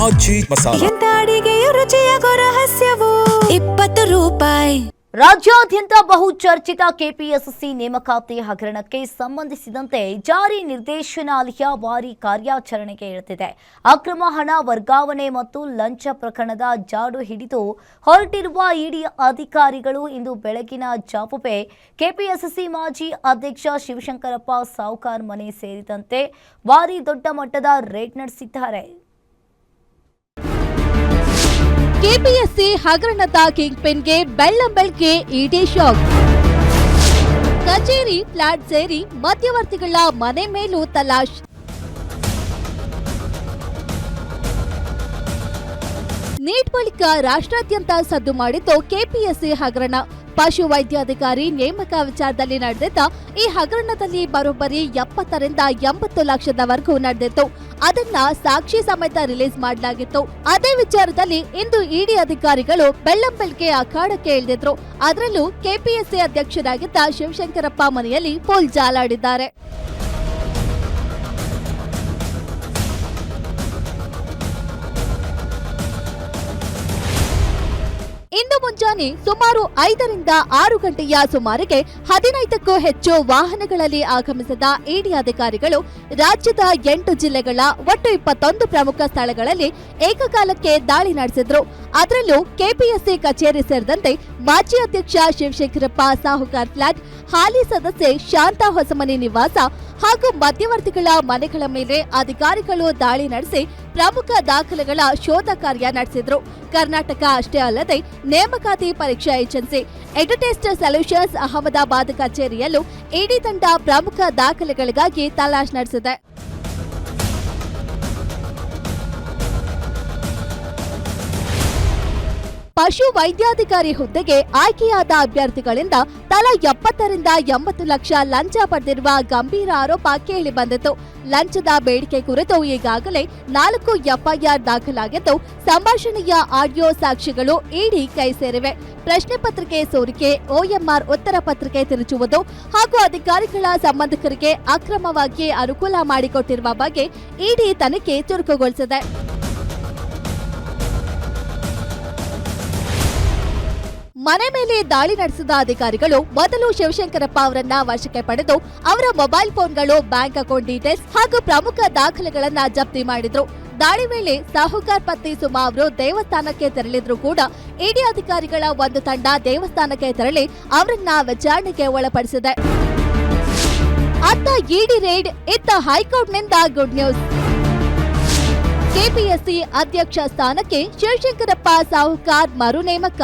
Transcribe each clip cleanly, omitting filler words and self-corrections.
ಮಾಜಿ ಮಸಾಲ. ಎಂತ ಅಡಿಗೆಯ ರುಚಿಯಾಗೋ ರಹಸ್ಯವು 20 ರೂಪಾಯಿ. ರಾಜ್ಯಾದ್ಯಂತ ಬಹುಚರ್ಚಿತ ಕೆಪಿಎಸ್ಸಿ ನೇಮಕಾತಿ ಹಗರಣಕ್ಕೆ ಸಂಬಂಧಿಸಿದಂತೆ ಜಾರಿ ನಿರ್ದೇಶನಾಲಯ ಭಾರೀ ಕಾರ್ಯಾಚರಣೆಗೆ ಇಳಿದಿದೆ. ಅಕ್ರಮ ಹಣ ವರ್ಗಾವಣೆ ಮತ್ತು ಲಂಚ ಪ್ರಕರಣದ ಜಾಡು ಹಿಡಿದು ಹೊರಟಿರುವ ಇಡಿ ಅಧಿಕಾರಿಗಳು ಇಂದು ಬೆಳಗಿನ ಜಾವವೇ ಕೆಪಿಎಸ್ಸಿ ಮಾಜಿ ಅಧ್ಯಕ್ಷ ಶಿವಶಂಕರಪ್ಪ ಸಾಹುಕಾರ್ ಮನೆ ಸೇರಿದಂತೆ ಭಾರೀ ದೊಡ್ಡ ಮಟ್ಟದ ರೇಡ್ ನಡೆಸಿದ್ದಾರೆ. ಕೆಪಿಎಸ್ಸಿ ಹಗರಣದ ಕಿಂಗ್ ಪಿನ್ಗೆ ಬೆಳ್ಳಂಬೆಳಗ್ಗೆ ಇಡಿ ಶಾಕ್. ಕಚೇರಿ, ಫ್ಲಾಟ್ ಸೇರಿ ಮಧ್ಯವರ್ತಿಗಳ ಮನೆ ಮೇಲೂ ತಲಾಶ್. ನೀಟ್ ಬಳಿಕ ರಾಷ್ಟ್ರಾದ್ಯಂತ ಸದ್ದು ಮಾಡಿದ್ದು ಕೆಪಿಎಸ್ಸಿ ಹಗರಣ. ಪಶು ವೈದ್ಯಾಧಿಕಾರಿ ನೇಮಕ ವಿಚಾರದಲ್ಲಿ ನಡೆದಿದ್ದ ಈ ಹಗರಣದಲ್ಲಿ ಬರೋಬ್ಬರಿ 70 ರಿಂದ 80 ಲಕ್ಷದವರೆಗೂ ನಡೆದಿತ್ತು. ಅದನ್ನ ಸಾಕ್ಷಿ ಸಮೇತ ರಿಲೀಸ್ ಮಾಡಲಾಗಿತ್ತು. ಅದೇ ವಿಚಾರದಲ್ಲಿ ಇಂದು ಇಡಿ ಅಧಿಕಾರಿಗಳು ಬೆಳ್ಳಂಬೆಳಗ್ಗೆ ಅಖಾಡಕ್ಕೆ ಇಳಿದಿದ್ರು. ಅದರಲ್ಲೂ ಕೆಪಿಎಸ್ಸಿ ಅಧ್ಯಕ್ಷರಾಗಿದ್ದ ಶಿವಶಂಕರಪ್ಪ ಮನೆಯಲ್ಲಿ ಫುಲ್ ಜಾಲಾಡಿದ್ದಾರೆ. ಇಂದು ಮುಂಜಾನೆ ಸುಮಾರು 5 ರಿಂದ 6 ಗಂಟೆಯ ಸುಮಾರಿಗೆ 15ಕ್ಕೂ ಹೆಚ್ಚು ವಾಹನಗಳಲ್ಲಿ ಆಗಮಿಸಿದ ಇಡಿ ಅಧಿಕಾರಿಗಳು ರಾಜ್ಯದ 8 ಜಿಲ್ಲೆಗಳ ಒಟ್ಟು 21 ಪ್ರಮುಖ ಸ್ಥಳಗಳಲ್ಲಿ ಏಕಕಾಲಕ್ಕೆ ದಾಳಿ ನಡೆಸಿದ್ರು. ಅದರಲ್ಲೂ ಕೆಪಿಎಸ್ಸಿ ಕಚೇರಿ ಸೇರಿದಂತೆ ಮಾಜಿ ಅಧ್ಯಕ್ಷ ಶಿವಶಂಕರಪ್ಪ ಸಾಹುಕಾರ್ ಫ್ಲಾಟ್, ಹಾಲಿ ಸದಸ್ಯೆ ಶಾಂತಾ ಹೊಸಮನಿ ನಿವಾಸ ಹಾಗೂ ಮಧ್ಯವರ್ತಿಗಳ ಮನೆಗಳ ಮೇಲೆ ಅಧಿಕಾರಿಗಳು ದಾಳಿ ನಡೆಸಿ ಪ್ರಮುಖ ದಾಖಲೆಗಳ ಶೋಧ ಕಾರ್ಯ ನಡೆಸಿದ್ರು. ಕರ್ನಾಟಕ ಅಷ್ಟೇ ಅಲ್ಲದೆ ನೇಮಕಾತಿ ಪರೀಕ್ಷಾ ಏಜೆನ್ಸಿ ಎಡ್ಯುಟೆಸ್ಟ್ ಸೊಲ್ಯೂಷನ್ಸ್ ಅಹಮದಾಬಾದ್ ಕಚೇರಿಯಲ್ಲೂ ಇಡಿ ತಂಡ ಪ್ರಮುಖ ದಾಖಲೆಗಳಿಗಾಗಿ ತಲಾಶ್ ನಡೆಸಿದೆ. ಪಶು ವೈದ್ಯಾಧಿಕಾರಿ ಹುದ್ದೆಗೆ ಆಯ್ಕೆಯಾದ ಅಭ್ಯರ್ಥಿಗಳಿಂದ ತಲಾ 70 ರಿಂದ 80 ಲಕ್ಷ ಲಂಚ ಪಡೆದಿರುವ ಗಂಭೀರ ಆರೋಪ ಕೇಳಿ ಬಂದಿತ್ತು. ಲಂಚದ ಬೇಡಿಕೆ ಕುರಿತು ಈಗಾಗಲೇ 4 ಎಫ್ಐಆರ್ ದಾಖಲಾಗಿದ್ದು, ಸಂಭಾಷಣೆಯ ಆಡಿಯೋ ಸಾಕ್ಷಿಗಳು ಇಡಿ ಕೈ ಸೇರಿವೆ. ಪ್ರಶ್ನೆ ಪತ್ರಿಕೆ ಸೋರಿಕೆ, OMR ಉತ್ತರ ಪತ್ರಿಕೆ ತಿರುಚುವುದು ಹಾಗೂ ಅಧಿಕಾರಿಗಳ ಸಂಬಂಧಿಕರಿಗೆ ಅಕ್ರಮವಾಗಿ ಅನುಕೂಲ ಮಾಡಿಕೊಟ್ಟಿರುವ ಬಗ್ಗೆ ಇಡಿ ತನಿಖೆ ಚುರುಕುಗೊಳಿಸಿದೆ. ಮನೆ ಮೇಲೆ ದಾಳಿ ನಡೆಸಿದ ಅಧಿಕಾರಿಗಳು ಮೊದಲು ಶಿವಶಂಕರಪ್ಪ ಅವರನ್ನ ವಶಕ್ಕೆ ಪಡೆದು ಅವರ ಮೊಬೈಲ್ ಫೋನ್ಗಳು, ಬ್ಯಾಂಕ್ ಅಕೌಂಟ್ ಡೀಟೇಲ್ಸ್ ಹಾಗೂ ಪ್ರಮುಖ ದಾಖಲೆಗಳನ್ನ ಜಪ್ತಿ ಮಾಡಿದ್ರು. ದಾಳಿ ವೇಳೆ ಸಾಹುಕಾರ್ ಪತ್ನಿ ಸುಮಾ ಅವರು ದೇವಸ್ಥಾನಕ್ಕೆ ತೆರಳಿದ್ರು ಕೂಡ ಇಡಿ ಅಧಿಕಾರಿಗಳ ಒಂದು ತಂಡ ದೇವಸ್ಥಾನಕ್ಕೆ ತೆರಳಿ ಅವರನ್ನ ವಿಚಾರಣೆಗೆ ಒಳಪಡಿಸಿದೆ. ಅತ್ತ ಇಡಿ ರೇಡ್, ಇತ್ತ ಹೈಕೋರ್ಟ್ನಿಂದ ಗುಡ್ ನ್ಯೂಸ್. ಕೆಪಿಎಸ್ಸಿ ಅಧ್ಯಕ್ಷ ಸ್ಥಾನಕ್ಕೆ ಶಿವಶಂಕರಪ್ಪ ಸಾಹುಕಾರ್ ಮರು ನೇಮಕ.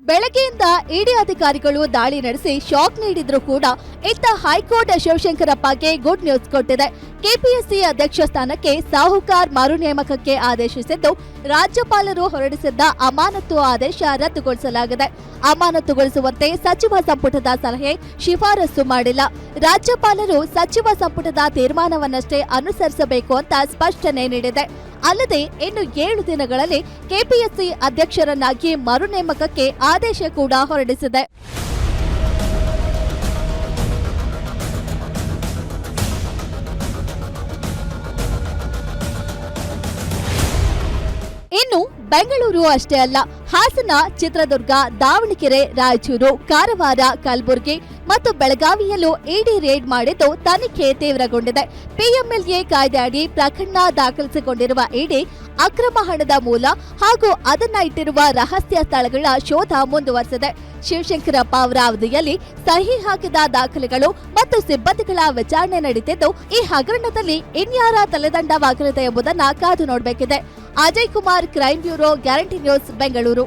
ಬೆಳಗ್ಗೆಯಿಂದ ಇಡಿ ಅಧಿಕಾರಿಗಳು ದಾಳಿ ನಡೆಸಿ ಶಾಕ್ ನೀಡಿದ್ರು ಕೂಡ ಇತ್ತ ಹೈಕೋರ್ಟ್ ಶಿವಶಂಕರಪ್ಪಗೆ ಗುಡ್ ನ್ಯೂಸ್ ಕೊಟ್ಟಿದೆ. ಕೆಪಿಎಸ್ಸಿ ಅಧ್ಯಕ್ಷ ಸ್ಥಾನಕ್ಕೆ ಸಾಹುಕಾರ್ ಮರು ನೇಮಕಕ್ಕೆ ಆದೇಶಿಸಿದ್ದು, ರಾಜ್ಯಪಾಲರು ಹೊರಡಿಸಿದ್ದ ಅಮಾನತು ಆದೇಶ ರದ್ದುಗೊಳಿಸಲಾಗಿದೆ. ಅಮಾನತುಗೊಳಿಸುವಂತೆ ಸಚಿವ ಸಂಪುಟದ ಸಲಹೆ ಶಿಫಾರಸು ಮಾಡಿಲ್ಲ. ರಾಜ್ಯಪಾಲರು ಸಚಿವ ಸಂಪುಟದ ತೀರ್ಮಾನವನ್ನಷ್ಟೇ ಅನುಸರಿಸಬೇಕು ಅಂತ ಸ್ಪಷ್ಟನೆ ನೀಡಿದೆ. ಅಲ್ಲದೆ ಇನ್ನು 7 ದಿನಗಳಲ್ಲಿ ಕೆಪಿಎಸ್ಸಿ ಅಧ್ಯಕ್ಷರನ್ನಾಗಿ ಮರು ನೇಮಕಕ್ಕೆ ಆದೇಶ ಕೂಡ ಹೊರಡಿಸಿದೆ. ಇನ್ನು ಬೆಂಗಳೂರು ಅಷ್ಟೇ ಅಲ್ಲ, ಹಾಸನ, ಚಿತ್ರದುರ್ಗ, ದಾವಣಗೆರೆ, ರಾಯಚೂರು, ಕಾರವಾರ, ಕಲಬುರಗಿ ಮತ್ತು ಬೆಳಗಾವಿಯಲ್ಲೂ ಇಡಿ ರೇಡ್ ಮಾಡಿದ್ದು ತನಿಖೆ ತೀವ್ರಗೊಂಡಿದೆ. ಪಿಎಂಎಲ್ಎ ಕಾಯ್ದೆ ಅಡಿ ಪ್ರಕರಣ ದಾಖಲಿಸಿಕೊಂಡಿರುವ ಇಡಿ ಅಕ್ರಮ ಹಣದ ಮೂಲ ಹಾಗೂ ಅದನ್ನ ಇಟ್ಟಿರುವ ರಹಸ್ಯ ಸ್ಥಳಗಳ ಶೋಧ ಮುಂದುವರೆಸಿದೆ. ಶಿವಶಂಕರಪ್ಪ ಅವರ ಅವಧಿಯಲ್ಲಿ ಸಹಿ ಹಾಕಿದ ದಾಖಲೆಗಳು ಮತ್ತು ಸಿಬ್ಬಂದಿಗಳ ವಿಚಾರಣೆ ನಡೆದಿದ್ದು, ಈ ಹಗರಣದಲ್ಲಿ ಇನ್ಯಾರ ತಲೆದಂಡವಾಗಲಿದೆ ಎಂಬುದನ್ನು ಕಾದು ನೋಡಬೇಕಿದೆ. Ajay Kumar, crime bureau, guarantee news, Bengaluru.